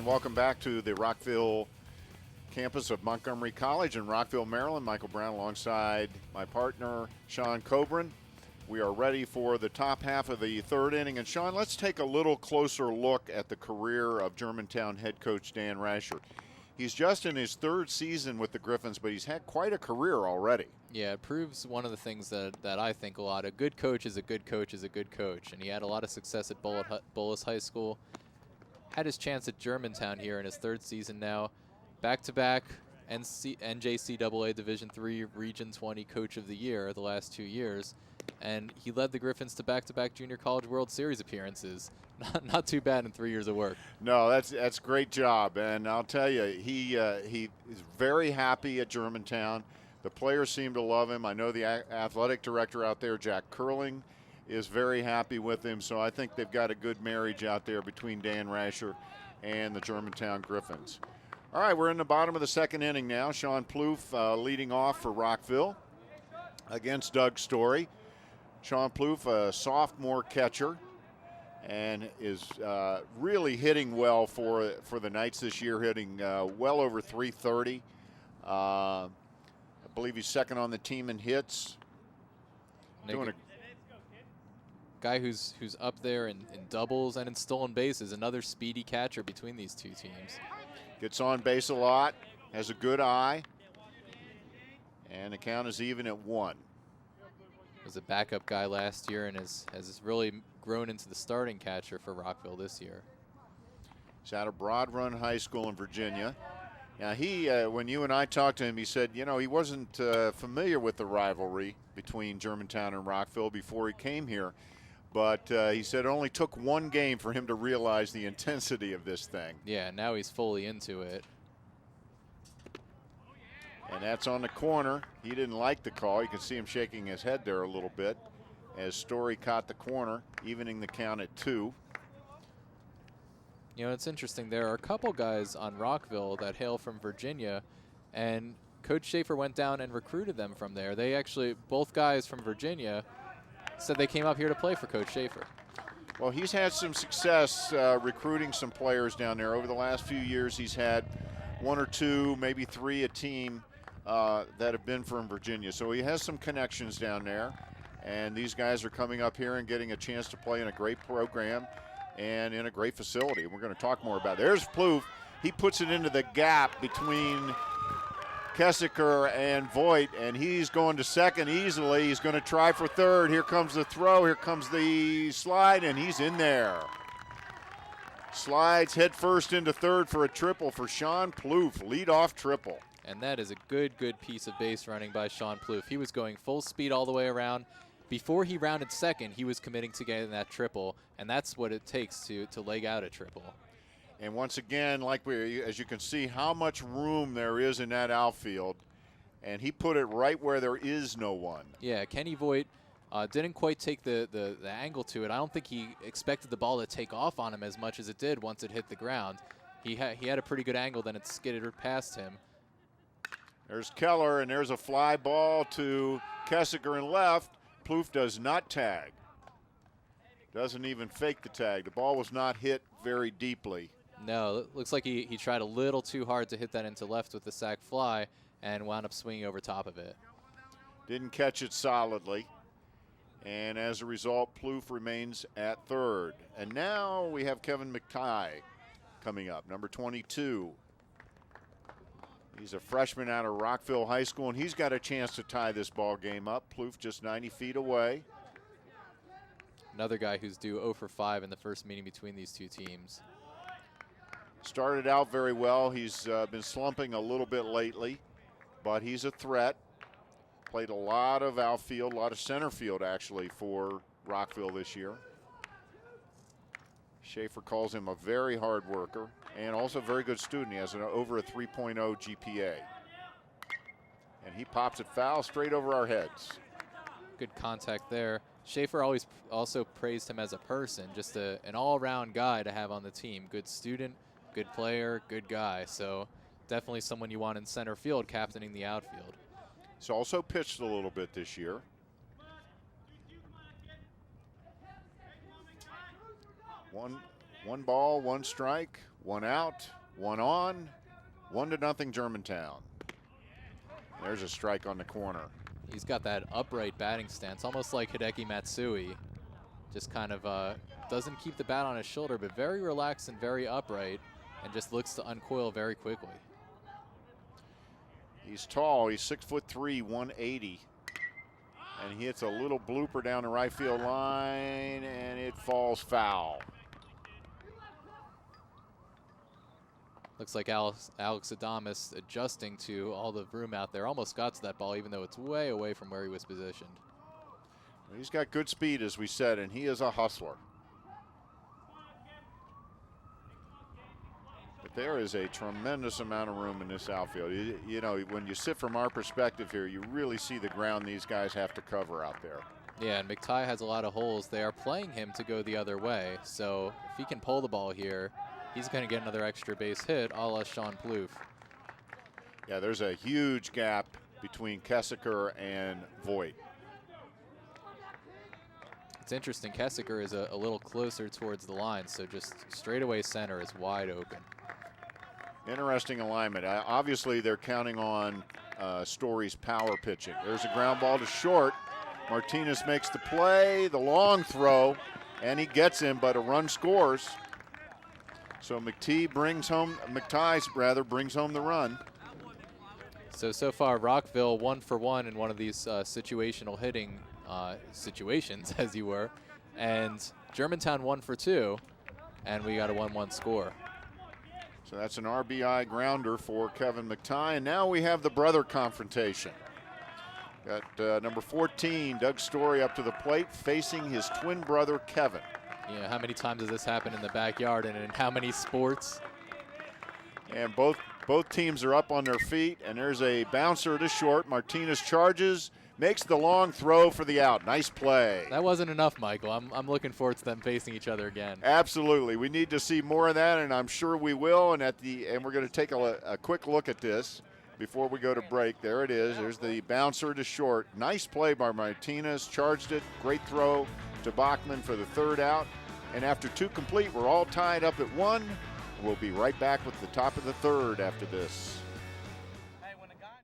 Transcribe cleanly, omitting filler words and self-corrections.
and welcome back to the Rockville campus of Montgomery College in Rockville, Maryland. Michael Brown alongside my partner, Sean Kobrin. We are ready for the top half of the third inning. And, Sean, let's take a little closer look at the career of Germantown head coach Dan Rasher. He's just in his third season with the Griffins, but he's had quite a career already. Yeah, it proves one of the things that I think a lot. A good coach is a good coach is a good coach. And he had a lot of success at Bullis High School. Had his chance at Germantown here in his third season now. Back-to-back NJCAA Division III Region 20 Coach of the Year the last 2 years. And he led the Griffins to back-to-back Junior College World Series appearances. Not too bad in 3 years of work. No, that's a great job. And I'll tell you, he is very happy at Germantown. The players seem to love him. I know the athletic director out there, Jack Curling, is very happy with him. So I think they've got a good marriage out there between Dan Rasher and the Germantown Griffins. All right, we're in the bottom of the second inning now. Sean Plouffe leading off for Rockville against Doug Story. Sean Plouffe, a sophomore catcher, and is really hitting well for the Knights this year, hitting well over 330. I believe he's second on the team in hits. Doing a guy who's up there in doubles and in stolen bases, another speedy catcher between these two teams. Gets on base a lot, has a good eye, and the count is even at 1. Was a backup guy last year and has really grown into the starting catcher for Rockville this year. He's out of Broad Run High School in Virginia. Now he, when you and I talked to him, he said, you know, he wasn't familiar with the rivalry between Germantown and Rockville before he came here. But he said it only took one game for him to realize the intensity of this thing. Yeah, now he's fully into it. And that's on the corner. He didn't like the call. You can see him shaking his head there a little bit as Story caught the corner, evening the count at 2. You know, it's interesting. There are a couple guys on Rockville that hail from Virginia, and Coach Schaefer went down and recruited them from there. They actually, both guys from Virginia, said they came up here to play for Coach Schaefer. Well, he's had some success recruiting some players down there. Over the last few years, he's had 1 or 2, maybe 3 a team that have been from Virginia. So he has some connections down there. And these guys are coming up here and getting a chance to play in a great program and in a great facility. We're going to talk more about it. There's Plouffe. He puts it into the gap between Kessiker and Voigt, and he's going to second easily. He's going to try for third. Here comes the throw. Here comes the slide, and he's in there. Slides head first into third for a triple for Sean Plouffe, leadoff triple. And that is a good piece of base running by Sean Plouffe. He was going full speed all the way around. Before he rounded second, he was committing to getting that triple, and that's what it takes to leg out a triple. And once again, as you can see, how much room there is in that outfield. And he put it right where there is no one. Yeah, Kenny Voigt didn't quite take the angle to it. I don't think he expected the ball to take off on him as much as it did once it hit the ground. He had a pretty good angle, then it skidded past him. There's Keller, and there's a fly ball to Kessiker in left. Plouffe does not tag. Doesn't even fake the tag. The ball was not hit very deeply. No, it looks like he tried a little too hard to hit that into left with the sac fly and wound up swinging over top of it. Didn't catch it solidly. And as a result, Plouffe remains at third. And now we have Kevin McTighe coming up, number 22. He's a freshman out of Rockville High School, and he's got a chance to tie this ball game up. Plouffe just 90 feet away. Another guy who's due 0 for 5 in the first meeting between these two teams. Started out very well. He's been slumping a little bit lately, but he's a threat. Played a lot of outfield, a lot of center field actually for Rockville this year. Schaefer calls him a very hard worker and also a very good student. He has over a 3.0 GPA. And he pops it foul straight over our heads. Good contact there. Schaefer always also praised him as a person, just an all-around guy to have on the team. Good student, good player, good guy. So definitely someone you want in center field captaining the outfield. He's also pitched a little bit this year. 1 ball, 1 strike, 1 out, 1 on, 1-0 Germantown. There's a strike on the corner. He's got that upright batting stance, almost like Hideki Matsui. Just kind of doesn't keep the bat on his shoulder, but very relaxed and very upright, and just looks to uncoil very quickly. He's tall. He's 6'3", 180. And he hits a little blooper down the right field line, and it falls foul. Looks like Alex Adames adjusting to all the room out there. Almost got to that ball, even though it's way away from where he was positioned. He's got good speed, as we said, and he is a hustler. But there is a tremendous amount of room in this outfield. You know, when you sit from our perspective here, you really see the ground these guys have to cover out there. Yeah, and McTighe has a lot of holes. They are playing him to go the other way, so if he can pull the ball here, he's going to get another extra base hit, a la Sean Plouffe. Yeah, there's a huge gap between Kessiker and Voigt. It's interesting, Kessiker is a little closer towards the line, so just straightaway center is wide open. Interesting alignment. Obviously, they're counting on Story's power pitching. There's a ground ball to short. Martinez makes the play, the long throw, and he gets him, but a run scores. So McTighe brings home the run. So far, Rockville 1 for 1 in one of these situational hitting situations, as you were, and Germantown 1 for 2, and we got a 1-1 score. So that's an RBI grounder for Kevin McTighe, and now we have the brother confrontation. Got number 14, Doug Story, up to the plate, facing his twin brother, Kevin. Yeah, how many times has this happened in the backyard and in how many sports? And both teams are up on their feet, and there's a bouncer to short. Martinez charges, makes the long throw for the out. Nice play. That wasn't enough, Michael. I'm looking forward to them facing each other again. Absolutely. We need to see more of that, and I'm sure we will. And we're going to take a quick look at this before we go to break. There it is. There's the bouncer to short. Nice play by Martinez. Charged it. Great throw to Bachman for the 3rd out. And after 2 complete, we're all tied up at 1. We'll be right back with the top of the 3rd after this.